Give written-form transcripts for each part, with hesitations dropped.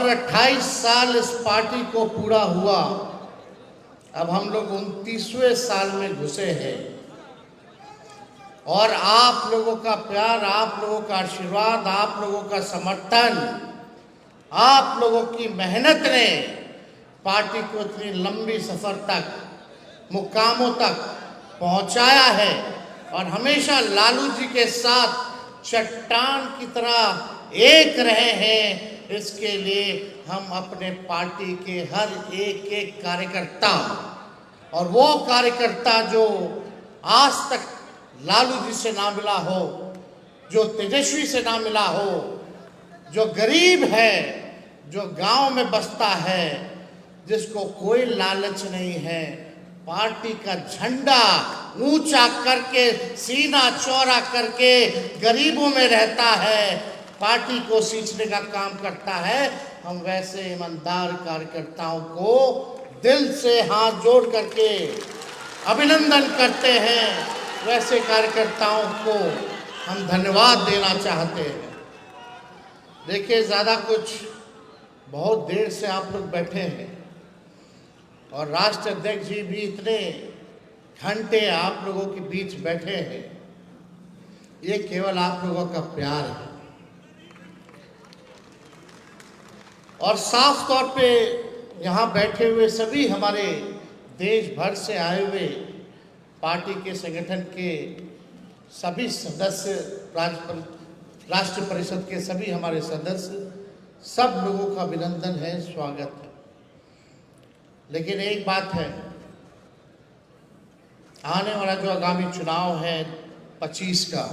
28 साल इस पार्टी को पूरा हुआ। अब हम लोग 29वें साल में घुसे हैं और आप लोगों का प्यार, आप लोगों का आशीर्वाद, आप लोगों का समर्थन, आप लोगों की मेहनत ने पार्टी को इतनी लंबी सफर तक, मुकामों तक पहुंचाया है। और हमेशा लालू जी के साथ चट्टान की तरह एक रहे हैं। इसके लिए हम अपने पार्टी के हर एक एक कार्यकर्ता, और वो कार्यकर्ता जो आज तक लालू जी से ना मिला हो, जो तेजस्वी से ना मिला हो, जो गरीब है, जो गांव में बसता है, जिसको कोई लालच नहीं है, पार्टी का झंडा ऊंचा करके, सीना चौड़ा करके गरीबों में रहता है, पार्टी को सींचने का काम करता है। हम वैसे ईमानदार कार्यकर्ताओं को दिल से हाथ जोड़ करके अभिनंदन करते हैं। वैसे कार्यकर्ताओं को हम धन्यवाद देना चाहते हैं। देखिए, ज़्यादा कुछ, बहुत देर से आप लोग बैठे हैं और राष्ट्र अध्यक्ष जी भी इतने घंटे आप लोगों के बीच बैठे हैं। ये केवल आप लोगों का प्यार है। और साफ तौर पे यहाँ बैठे हुए सभी हमारे देश भर से आए हुए पार्टी के संगठन के सभी सदस्य, राष्ट्र परिषद के सभी हमारे सदस्य, सब लोगों का अभिनंदन है, स्वागत है। लेकिन एक बात है, आने वाला जो आगामी चुनाव है 25 का,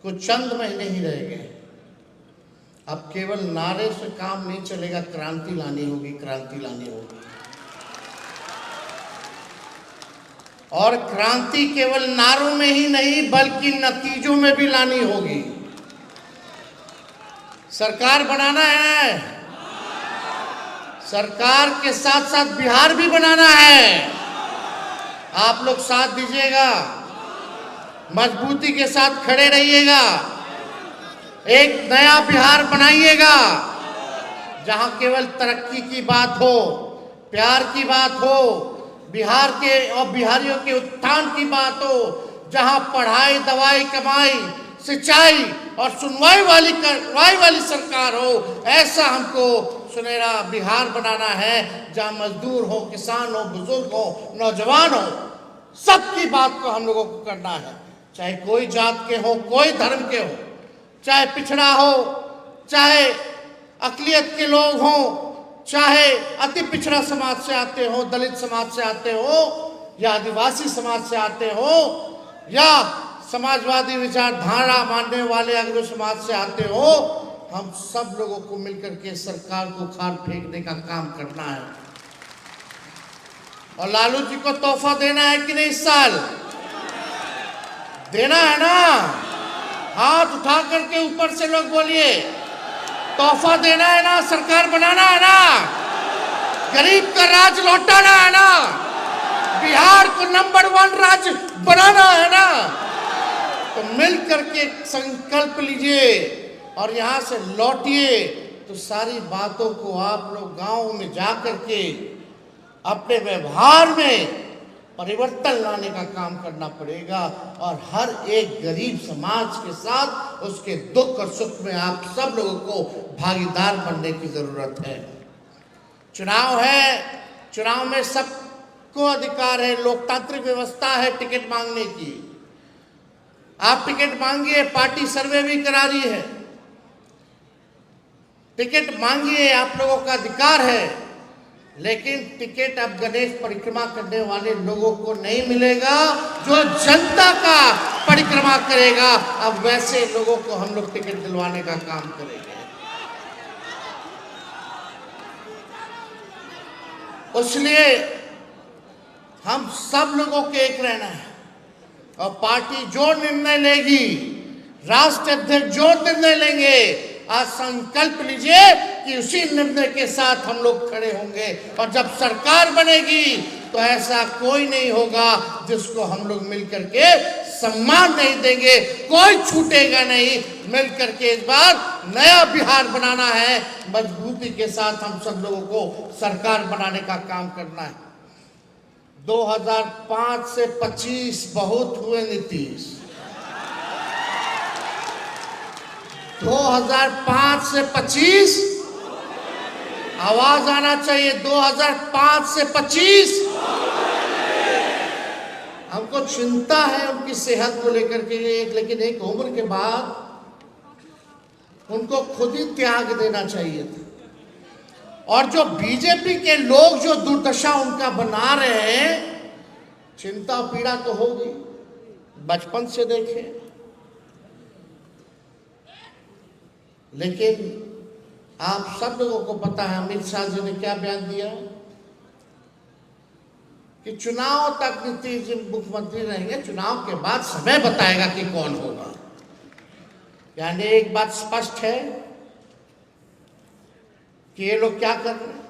कुछ चंद महीने ही रह गए। अब केवल नारे से काम नहीं चलेगा, क्रांति लानी होगी, क्रांति लानी होगी। और क्रांति केवल नारों में ही नहीं बल्कि नतीजों में भी लानी होगी। सरकार बनाना है, सरकार के साथ साथ बिहार भी बनाना है। आप लोग साथ दीजिएगा, मजबूती के साथ खड़े रहिएगा, एक नया बिहार बनाइएगा जहां केवल तरक्की की बात हो, प्यार की बात हो, बिहार के और बिहारियों के उत्थान की बात हो, जहां पढ़ाई, दवाई, कमाई, सिंचाई और सुनवाई वाली सरकार हो। ऐसा हमको सुनहरा बिहार बनाना है जहां मजदूर हो, किसान हो, बुजुर्ग हो, नौजवान हो, सबकी बात को हम लोगों को करना है। चाहे कोई जात के हो, कोई धर्म के हो, चाहे पिछड़ा हो, चाहे अकलियत के लोग हो, चाहे अति पिछड़ा समाज से आते हो, दलित समाज से आते हो, या आदिवासी समाज से आते हो, या समाजवादी विचारधारा मानने वाले अग्र समाज से आते हो, हम सब लोगों को मिलकर के सरकार को खाल फेंकने का काम करना है। और लालू जी को तोहफा देना है कि नहीं? इस साल देना है ना? हाथ उठा करके ऊपर से लोग बोलिए, तोहफा देना है ना? सरकार बनाना है ना? गरीब का राज लौटाना है ना? बिहार को नंबर 1 राज्य बनाना है ना? तो मिल करके संकल्प लीजिए और यहाँ से लौटिए। तो सारी बातों को आप लोग गांव में जा करके अपने व्यवहार में परिवर्तन लाने का काम करना पड़ेगा। और हर एक गरीब समाज के साथ उसके दुख और सुख में आप सब लोगों को भागीदार बनने की जरूरत है। चुनाव है, चुनाव में सबको अधिकार है, लोकतांत्रिक व्यवस्था है टिकट मांगने की। आप टिकट मांगिए, पार्टी सर्वे भी करा रही है, टिकट मांगिए, आप लोगों का अधिकार है। लेकिन टिकट अब गणेश परिक्रमा करने वाले लोगों को नहीं मिलेगा, जो जनता का परिक्रमा करेगा। अब वैसे लोगों को हम लोग टिकट दिलवाने का काम करेंगे। इसलिए हम सब लोगों के एक रहना है। और पार्टी जो निर्णय लेगी, राष्ट्र अध्यक्ष जो निर्णय लेंगे, आज संकल्प लीजिए कि उसी निर्णय के साथ हम लोग खड़े होंगे। और जब सरकार बनेगी तो ऐसा कोई नहीं होगा जिसको हम लोग मिलकर के सम्मान नहीं देंगे, कोई छूटेगा नहीं। मिलकर के इस बार नया बिहार बनाना है, मजबूती के साथ हम सब लोगों को सरकार बनाने का काम करना है। 2005 से 25 बहुत हुए नीतीश। 2005 से 25 आवाज आना चाहिए। 2005 से 25 हमको चिंता है उनकी सेहत को लेकर के, लेकिन एक उम्र के बाद उनको खुद ही त्याग देना चाहिए था। और जो बीजेपी के लोग जो दुर्दशा उनका बना रहे हैं, चिंता पीड़ा तो होगी, बचपन से देखे। लेकिन आप सब लोगों को पता है अमित शाह जी ने क्या बयान दिया कि चुनाव तक नीतीश जी मुख्यमंत्री रहेंगे, चुनाव के बाद समय बताएगा कि कौन होगा। यानी एक बात स्पष्ट है कि ये लोग क्या कर रहे हैं।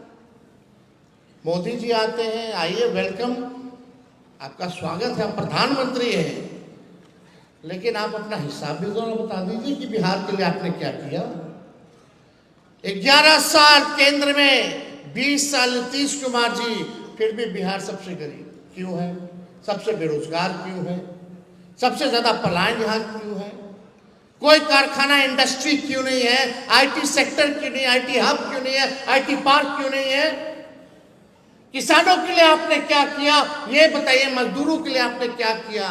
मोदी जी आते हैं, आइए वेलकम, आपका स्वागत है, आप प्रधानमंत्री हैं, लेकिन आप अपना हिसाब भी जरा बता दीजिए कि बिहार के लिए आपने क्या किया। 11 साल केंद्र में, 20 साल नीतीश कुमार जी, फिर भी बिहार सबसे गरीब क्यों है, सबसे बेरोजगार क्यों है, सबसे ज्यादा पलायन यहाँ क्यों है, कोई कारखाना इंडस्ट्री क्यों नहीं है, आईटी सेक्टर क्यों नहीं, आईटी हब क्यों नहीं है, आईटी पार्क क्यों नहीं है। किसानों के लिए आपने क्या किया ये बताइए, मजदूरों के लिए आपने क्या किया।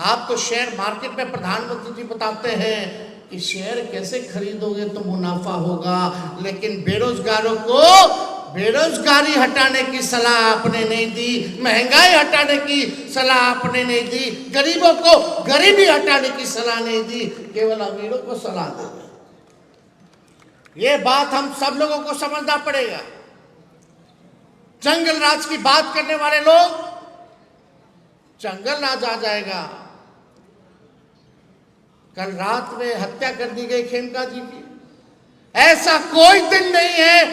आप तो शेयर मार्केट में प्रधानमंत्री जी बताते हैं कि शेयर कैसे खरीदोगे तो मुनाफा होगा, लेकिन बेरोजगारों को बेरोजगारी हटाने की सलाह आपने नहीं दी, महंगाई हटाने की सलाह आपने नहीं दी, गरीबों को गरीबी हटाने की सलाह नहीं दी, केवल अमीरों को सलाह दे। ये बात हम सब लोगों को समझना पड़ेगा। जंगल राज की बात करने वाले लोग, जंगल राज आ जाएगा। कल रात में हत्या कर दी गई खेमका जी की। ऐसा कोई दिन नहीं है,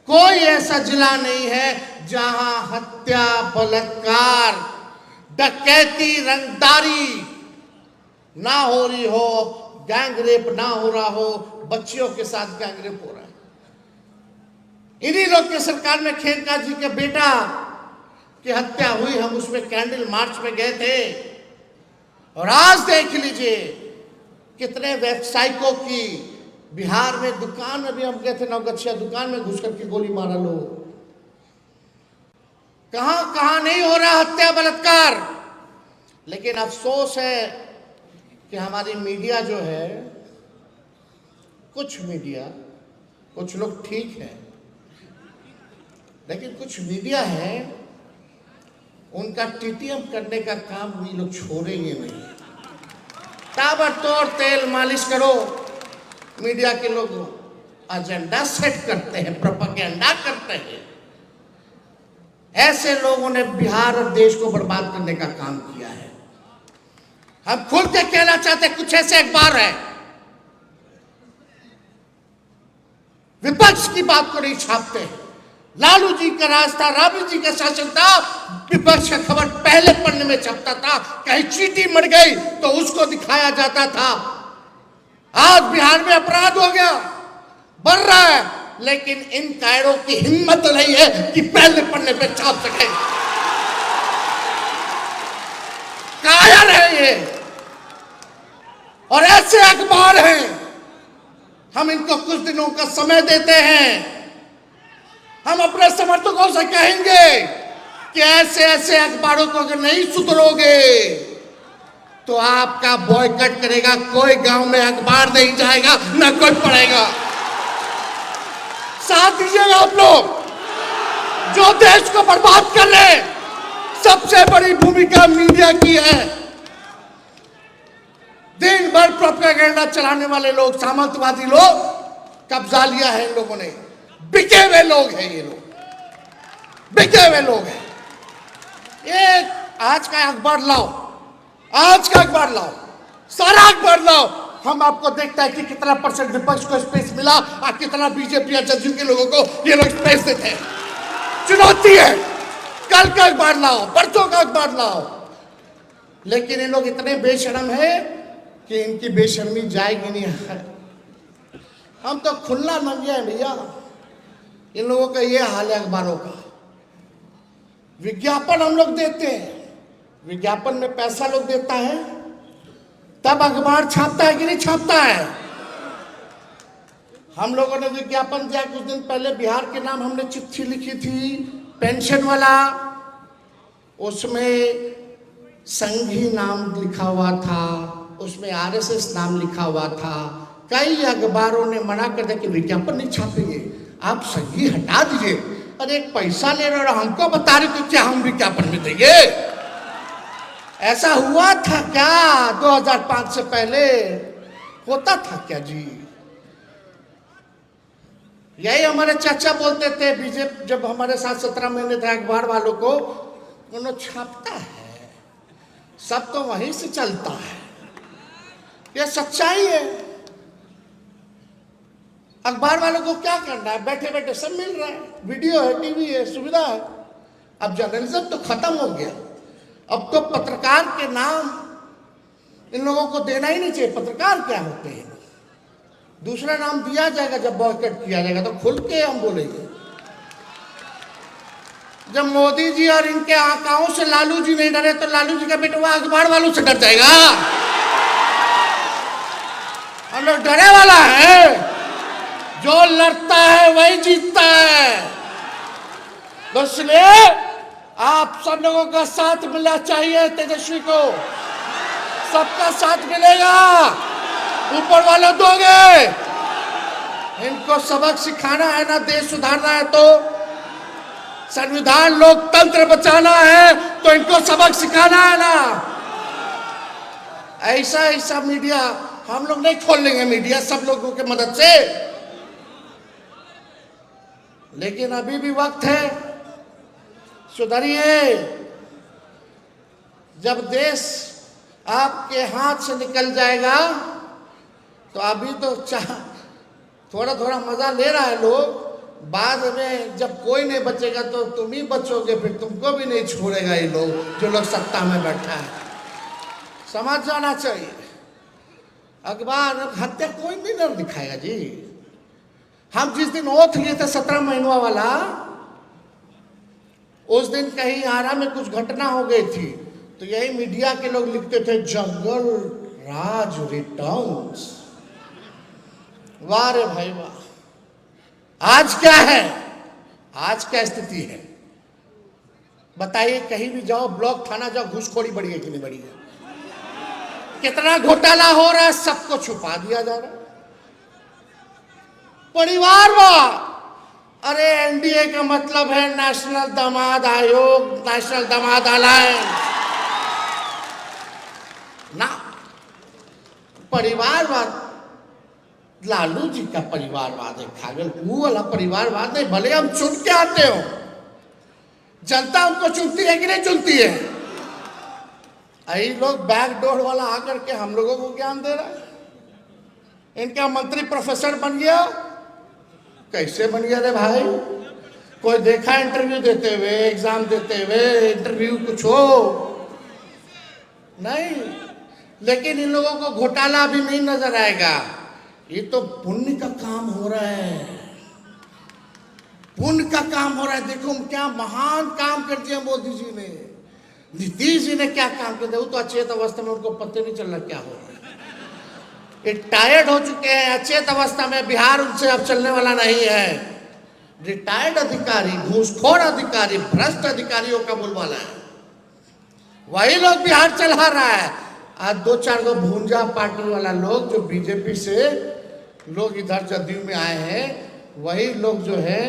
कोई ऐसा जिला नहीं है जहां हत्या, बलात्कार, डकैती, रंगदारी ना हो रही हो, गैंग रेप ना हो रहा हो, बच्चियों के साथ गैंग रेप हो रहा है। इन्हीं लोग के सरकार में खेमका जी के बेटा की हत्या हुई, हम उसमें कैंडल मार्च में गए थे। और आज देख लीजिए कितने व्यवसायिकों की बिहार में दुकान में भी हम गए थे, नवगछिया दुकान में घुस करके गोली मारा लोग। कहां कहां नहीं हो रहा हत्या, बलात्कार। लेकिन अफसोस है कि हमारी मीडिया जो है, कुछ मीडिया, कुछ लोग ठीक है, लेकिन कुछ मीडिया है उनका टीटीएम करने का काम भी लोग छोड़ेंगे नहीं। ताबड़तोड़ तेल मालिश करो। मीडिया के लोग एजेंडा सेट करते हैं, प्रोपेगेंडा करते हैं। ऐसे लोगों ने बिहार और देश को बर्बाद करने का काम किया है। हम खुल के कहना चाहते, कुछ ऐसे अखबार है विपक्ष की बात को नहीं छापते। लालू जी का राज था, राबड़ी जी का शासन था, विपक्ष का खबर पहले पन्ने में छपता था। कहीं चींटी मर गई तो उसको दिखाया जाता था। आज बिहार में अपराध हो गया, बढ़ रहा है, लेकिन इन कायरों की हिम्मत नहीं है कि पहले पन्ने पे छाप सके। कायर है ये, और ऐसे अखबार हैं। हम इनको कुछ दिनों का समय देते हैं। हम अपने समर्थकों से कहेंगे कि ऐसे ऐसे अखबारों को अगर नहीं सुधरोगे तो आपका बॉयकॉट करेगा। कोई गांव में अखबार नहीं जाएगा, न कोई पढ़ेगा। साथ दीजिएगा आप लोग जो देश को बर्बाद कर रहे। सबसे बड़ी भूमिका मीडिया की है। दिन भर प्रोपेगेंडा चलाने वाले लोग, सामंतवादी लोग, कब्जा लिया है इन लोगों ने। बिके हुए लोग हैं ये लोग, बिके हुए लोग हैं। एक आज का अखबार लाओ, आज का अखबार लाओ, सारा अखबार लाओ, हम आपको देखता है कि कितना % विपक्ष को स्पेस मिला और कितना बीजेपी या जदयू के लोगों को ये लोग स्पेस देते हैं। चुनौती है। कल का अखबार लाओ, परसों का अखबार लाओ, लेकिन ये लोग इतने बेशर्म है कि इनकी बेशर्मी जाएगी नहीं है। हम तो खुला मंगे हैं भैया। इन लोगों का ये हाल है अखबारों का। विज्ञापन हम लोग देते हैं, विज्ञापन में पैसा लोग देता है, तब अखबार छापता है कि नहीं छापता है। हम लोगों ने विज्ञापन दिया कुछ दिन पहले, बिहार के नाम हमने चिट्ठी लिखी थी पेंशन वाला, उसमें संघी नाम लिखा हुआ था, उसमें आरएसएस नाम लिखा हुआ था। कई अखबारों ने मना कर दिया कि विज्ञापन नहीं छापेंगे, आप संघी हटा दीजिए। अरे एक पैसा ले रहे हो, हमको बता रहे कि क्या हम विज्ञापन में देंगे? ऐसा हुआ था क्या 2005 से पहले? होता था क्या जी? यही हमारे चाचा बोलते थे बीजेपी जब हमारे साथ 17 महीने थे, अखबार वालों को उन्होंने छापता है, सब तो वहीं से चलता है, ये सच्चाई है। अखबार वालों को क्या करना है, बैठे बैठे सब मिल रहा है, वीडियो है, टीवी है, सुविधा है। अब जर्नलिज्म तो खत्म हो गया, अब तो पत्रकार के नाम इन लोगों को देना ही नहीं चाहिए। पत्रकार क्या होते हैं? दूसरा नाम दिया जाएगा जब बॉयकॉट किया जाएगा तो खुल के हम बोलेंगे। जब मोदी जी और इनके आकाओं से लालू जी नहीं डरे तो लालू जी का बेटवा अखबार वालों से डर जाएगा? हम लोग डरे वाला है, जो लड़ता है वही जीतता है। तो इसलिए आप सब लोगों का साथ मिलना चाहिए। तेजस्वी को सबका साथ मिलेगा, ऊपर वाले दोगे। इनको सबक सिखाना है ना, देश सुधारना है तो, संविधान लोकतंत्र बचाना है तो इनको सबक सिखाना है ना। ऐसा ऐसा मीडिया हम लोग नहीं खोल लेंगे, मीडिया सब लोगों के मदद से, लेकिन अभी भी वक्त है, सुधरिए। जब देश आपके हाथ से निकल जाएगा तो अभी तो थोड़ा थोड़ा मजा ले रहा है लोग, बाद में जब कोई नहीं बचेगा तो तुम ही बचोगे, फिर तुमको भी नहीं छोड़ेगा ये लोग, जो लोग सत्ता में बैठा है। समझ जाना चाहिए। अखबार हत्या कोई भी नहीं दिखाएगा जी। हम जिस दिन ओथ लिए थे 17 महीनों वाला, उस दिन कहीं आरा में कुछ घटना हो गई थी तो यही मीडिया के लोग लिखते थे जंगल राज रिटर्न्स। वाह रे भाई वाह। आज क्या है, आज क्या स्थिति है बताइए? कहीं भी जाओ, ब्लॉक थाना जाओ, घूसखोरी बढ़ी है कि नहीं बढ़ी है? कितना घोटाला हो रहा है, सबको छुपा दिया जा रहा है। परिवारवाद, अरे एनडीए का मतलब है नेशनल दामाद आयोग, नेशनल दामाद अलायंस ना। परिवारवाद लालू जी का परिवारवाद है, खागल वो वाला परिवारवाद नहीं। भले हम चुन के आते हो, जनता हमको चुनती है कि नहीं चुनती है? यही लोग बैकडोर वाला आकर के हम लोगों को ज्ञान दे रहा है। इनका मंत्री प्रोफेसर बन गया, कैसे बन गया रे भाई? कोई देखा इंटरव्यू देते हुए, एग्जाम देते हुए? इंटरव्यू कुछ हो नहीं, लेकिन इन लोगों को घोटाला भी नहीं नजर आएगा। ये तो पुण्य का काम हो रहा है, पुण्य का काम हो रहा है। देखो क्या महान काम कर दिया मोदी जी ने, नीतीश जी ने क्या काम कर दिया। वो तो अचेत अवस्था में, उनको पता नहीं चल रहा क्या हो रहा है। रिटायर्ड हो चुके हैं, अचेत अवस्था में। बिहार उनसे अब चलने वाला नहीं है। रिटायर्ड अधिकारी, घूसखोर अधिकारी, भ्रष्ट अधिकारियों का बोलबाला है, वही लोग बिहार चला रहा है। आज 2-4 गो भूंजा पार्टी वाला लोग जो बीजेपी से लोग इधर जदयू में आए हैं, वही लोग जो है,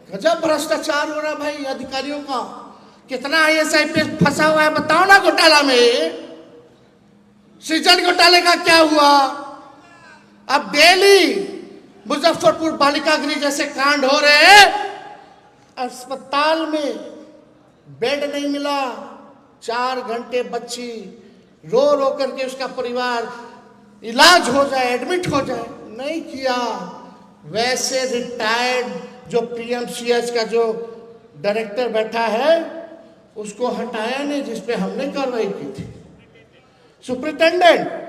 गजब भ्रष्टाचार हो रहा है भाई अधिकारियों का। कितना IAS फंसा हुआ है बताओ ना घोटाला में। सृजन घोटाले का क्या हुआ? अब डेली मुजफ्फरपुर बालिका गृह जैसे कांड हो रहे हैं, अस्पताल में बेड नहीं मिला, 4 घंटे बच्ची रो रो करके उसका परिवार इलाज हो जाए, एडमिट हो जाए, नहीं किया। वैसे रिटायर्ड जो PMCH का जो डायरेक्टर बैठा है उसको हटाया नहीं, जिसपे हमने कार्रवाई की थी। सुपरिटेंडेंट।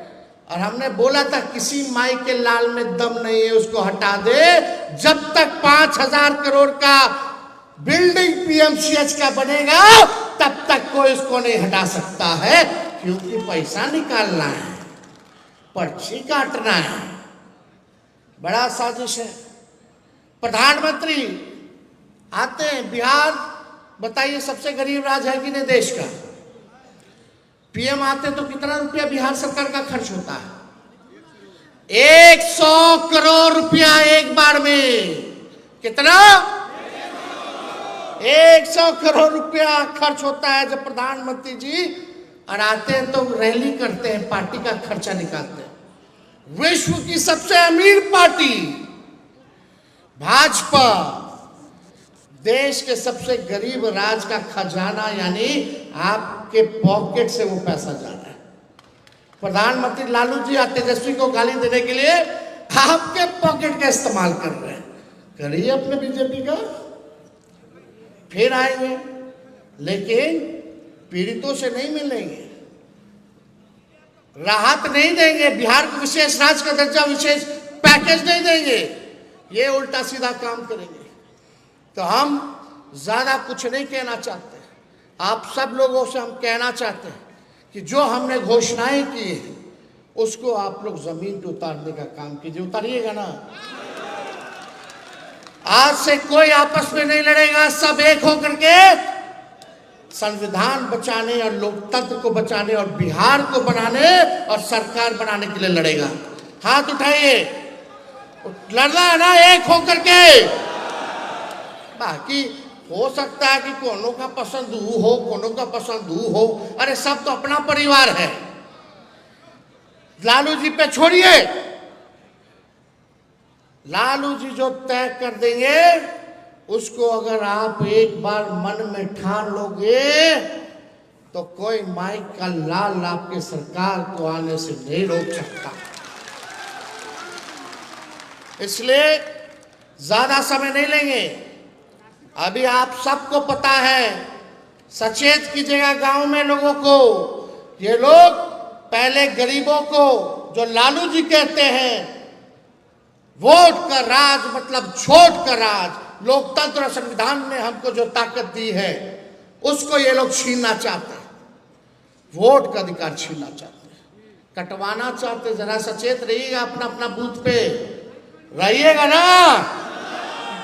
और हमने बोला था किसी माई के लाल में दम नहीं है, उसको हटा दे। जब तक 5,000 करोड़ का बिल्डिंग पीएमसीएच का बनेगा तब तक कोई इसको नहीं हटा सकता है, क्योंकि पैसा निकालना है, पर्ची काटना है। बड़ा साजिश है। प्रधानमंत्री आते हैं बिहार, बताइए सबसे गरीब राज्य है कि नहीं देश का। पीएम आते तो कितना रुपया बिहार सरकार का खर्च होता है? 100 करोड़ रुपया एक बार में। कितना? 100 करोड़ रुपया खर्च होता है जब प्रधानमंत्री जी और आते हैं तो रैली करते हैं, पार्टी का खर्चा निकालते हैं। विश्व की सबसे अमीर पार्टी भाजपा देश के सबसे गरीब राज्य का खजाना, यानी आपके पॉकेट से वो पैसा जा रहा है। प्रधानमंत्री लालू जी और तेजस्वी को गाली देने के लिए आपके पॉकेट का इस्तेमाल कर रहे हैं। करिए अपने बीजेपी का, फिर आएंगे, लेकिन पीड़ितों से नहीं मिलेंगे, राहत नहीं देंगे, बिहार को विशेष राज्य का दर्जा, विशेष पैकेज नहीं देंगे, ये उल्टा सीधा काम करेंगे। तो हम ज्यादा कुछ नहीं कहना चाहते, आप सब लोगों से हम कहना चाहते हैं कि जो हमने घोषणाएं की है उसको आप लोग जमीन पे उतारने का काम कीजिए। उतारिएगा ना? आज से कोई आपस में नहीं लड़ेगा, सब एक होकर के संविधान बचाने और लोकतंत्र को बचाने और बिहार को बनाने और सरकार बनाने के लिए लड़ेगा। हाथ उठाइए, लड़ना है ना एक होकर के। बाकी हो सकता है कि कोनो का पसंद ऊ हो, कोनो का पसंद ऊ हो, अरे सब तो अपना परिवार है। लालू जी पे छोड़िए, लालू जी जो तय कर देंगे उसको अगर आप एक बार मन में ठान लोगे तो कोई माई का लाल आपके सरकार को आने से नहीं रोक सकता। इसलिए ज्यादा समय नहीं लेंगे। अभी आप सबको पता है, सचेत कीजिएगा गांव में लोगों को। ये लोग पहले गरीबों को, जो लालू जी कहते हैं वोट का राज मतलब छोट का राज, लोकतंत्र और संविधान ने हमको जो ताकत दी है उसको ये लोग छीनना चाहते हैं, वोट का अधिकार छीनना चाहते हैं, कटवाना चाहते हैं। जरा सचेत रहिएगा, अपना अपना बूथ पे रहिएगा ना,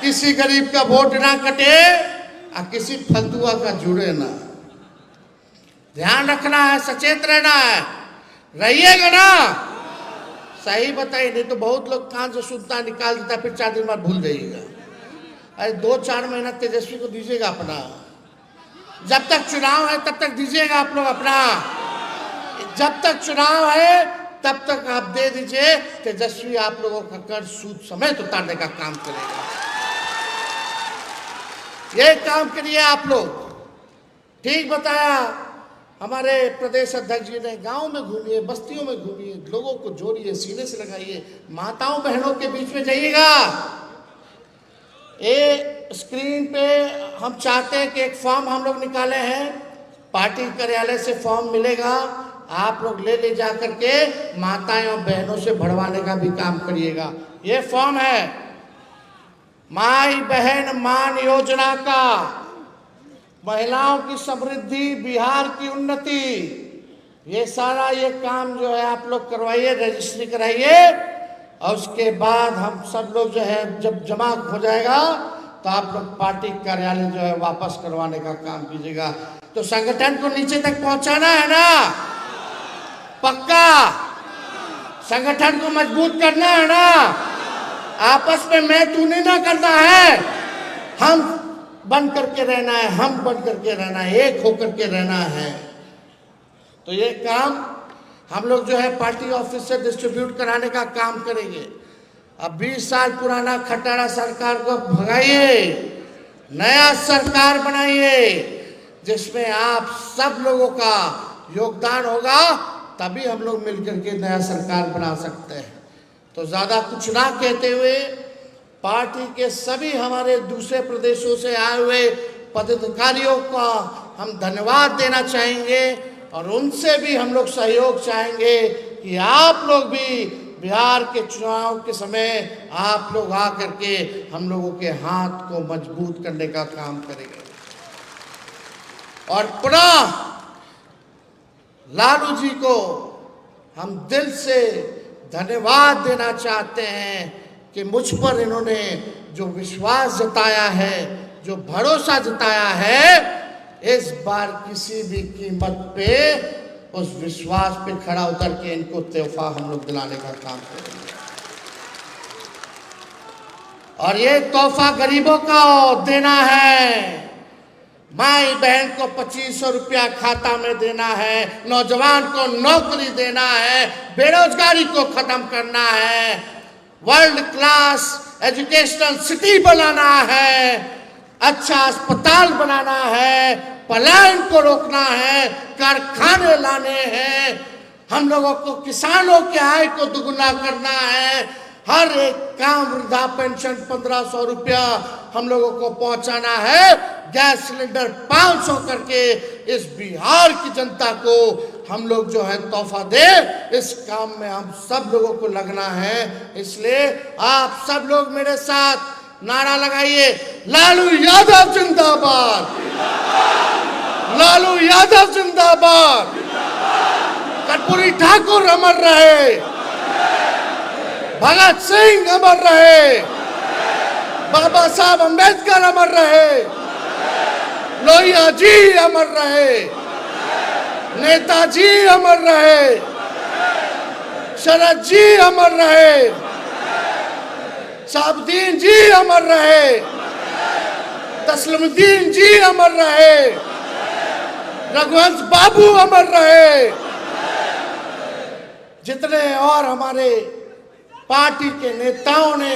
किसी गरीब का वोट ना कटे और किसी फलतुआ का जुड़े ना। ध्यान रखना है, सचेत रहना है, रहिएगा ना। सही बताइए, नहीं तो बहुत लोग कान से सुनता निकाल देता, फिर 4 दिन बाद भूल जाइएगा। अरे 2-4 महीना तेजस्वी को दीजिएगा अपना, जब तक चुनाव है तब तक दीजिएगा आप लोग अपना, जब तक चुनाव है तब तक आप दे दीजिए। तेजस्वी आप लोगों का कर्ज सूद समेत उतारने का काम करेगा। ये काम करिए आप लोग। ठीक बताया हमारे प्रदेश अध्यक्ष जी ने। गांव में घूमिए, बस्तियों में घूमिए, लोगों को जोड़िए, सीने से लगाइए, माताओं बहनों के बीच में जाइएगा। ये स्क्रीन पे हम चाहते हैं कि एक फॉर्म हम लोग निकाले हैं, पार्टी कार्यालय से फॉर्म मिलेगा, आप लोग ले जा करके माताएं और बहनों से भरवाने का भी काम करिएगा। ये फॉर्म है माई बहन मान योजना का, महिलाओं की समृद्धि, बिहार की उन्नति, ये सारा ये काम जो है आप लोग करवाइए, रजिस्ट्री कराइए। और उसके बाद हम सब लोग जो है जब जमा हो जाएगा तो आप लोग पार्टी कार्यालय जो है वापस करवाने का काम कीजिएगा। तो संगठन को नीचे तक पहुंचाना है ना, पक्का। संगठन को मजबूत करना है ना, आपस में मैं तू नहीं ना करना है, हम बन करके रहना है, हम बन करके रहना है, एक होकर के रहना है। तो ये काम हम लोग जो है पार्टी ऑफिस से डिस्ट्रीब्यूट कराने का काम करेंगे। अब 20 साल पुराना खटारा सरकार को भगाइए, नया सरकार बनाइए जिसमें आप सब लोगों का योगदान होगा, तभी हम लोग मिलकर के नया सरकार बना सकते हैं। तो ज़्यादा कुछ ना कहते हुए पार्टी के सभी हमारे दूसरे प्रदेशों से आए हुए पदाधिकारियों का हम धन्यवाद देना चाहेंगे। और उनसे भी हम लोग सहयोग चाहेंगे कि आप लोग भी बिहार के चुनाव के समय आप लोग आकर के हम लोगों के हाथ को मजबूत करने का काम करेंगे। और पुनः लालू जी को हम दिल से धन्यवाद देना चाहते हैं कि मुझ पर इन्होंने जो विश्वास जताया है, जो भरोसा जताया है, इस बार किसी भी कीमत पे उस विश्वास पे खड़ा उतर के इनको तोहफा हम लोग दिलाने का काम करेंगे। और ये तोहफा गरीबों का देना है। माई बहन को 2500 रुपया खाता में देना है, नौजवान को नौकरी देना है, बेरोजगारी को खत्म करना है, वर्ल्ड क्लास एजुकेशनल सिटी बनाना है, अच्छा अस्पताल बनाना है, पलायन को रोकना है, कारखाने लाने हैं, हम लोगों को किसानों के आय को दुगुना करना है, हर एक काम वृद्धा पेंशन 1500 रुपया हम लोगों को पहुंचाना है, गैस सिलेंडर 500 करके इस बिहार की जनता को हम लोग जो है तोहफा दे। इस काम में हम सब लोगों को लगना है। इसलिए आप सब लोग मेरे साथ नारा लगाइए, लालू यादव जिंदाबाद, लालू यादव जिंदाबाद, कर्पूरी ठाकुर अमर रहे, भगत सिंह अमर रहे, बाबा साहब अम्बेडकर अमर रहे, लोहिया जी अमर रहे, नेताजी अमर रहे, शरद जी अमर रहे, शाहबुद्दीन जी अमर रहे, तस्लीमुद्दीन जी अमर रहे, रघुवंश बाबू अमर रहे, जितने और हमारे पार्टी के नेताओं ने,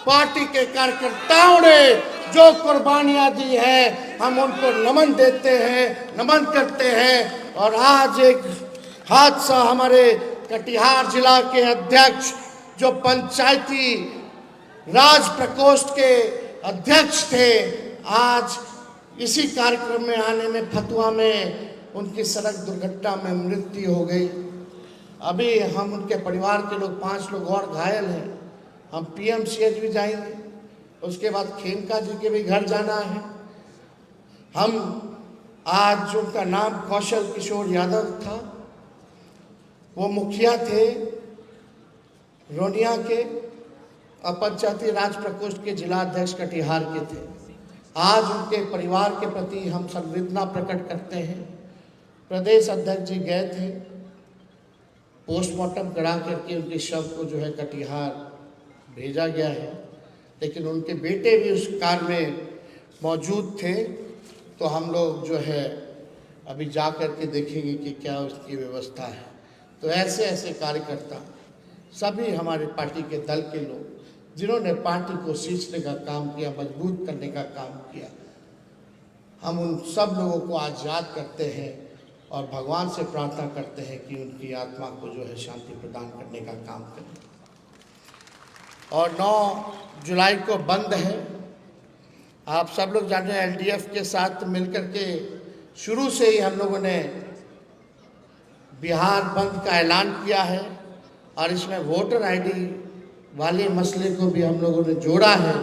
पार्टी के कार्यकर्ताओं ने जो कुर्बानियां दी है, हम उनको नमन देते हैं, नमन करते हैं। और आज एक हादसा, हमारे कटिहार जिला के अध्यक्ष जो पंचायती राज प्रकोष्ठ के अध्यक्ष थे, आज इसी कार्यक्रम में आने में फतुहा में उनकी सड़क दुर्घटना में मृत्यु हो गई। अभी हम उनके परिवार के लोग 5 लोग और घायल हैं। हम PMCH भी जाएंगे, उसके बाद खेमका जी के भी घर जाना है। हम आज उनका नाम कौशल किशोर यादव था, वो मुखिया थे रोनिया के और पंचायती राज प्रकोष्ठ के जिला अध्यक्ष कटिहार के थे। आज उनके परिवार के प्रति हम संवेदना प्रकट करते हैं। प्रदेश अध्यक्ष जी गए थे, पोस्टमार्टम करा करके उनके शव को जो है कटिहार भेजा गया है, लेकिन उनके बेटे भी उस कार में मौजूद थे। तो हम लोग जो है अभी जा कर के देखेंगे कि क्या उसकी व्यवस्था है। तो ऐसे ऐसे कार्यकर्ता, सभी हमारे पार्टी के दल के लोग जिन्होंने पार्टी को सींचने का काम किया, मजबूत करने का काम किया, हम उन सब लोगों को आज याद करते हैं और भगवान से प्रार्थना करते हैं कि उनकी आत्मा को जो है शांति प्रदान करने का काम करें। और 9 जुलाई को बंद है। आप सब लोग जाने हैं, LDF के साथ मिलकर के शुरू से ही हम लोगों ने बिहार बंद का ऐलान किया है और इसमें वोटर ID वाले मसले को भी हम लोगों ने जोड़ा है।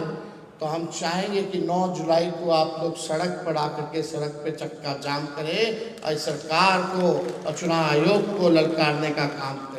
तो हम चाहेंगे कि 9 जुलाई को आप लोग सड़क पर आकर के सड़क पे चक्का जाम करें और सरकार को और चुनाव आयोग को ललकारने का काम करें।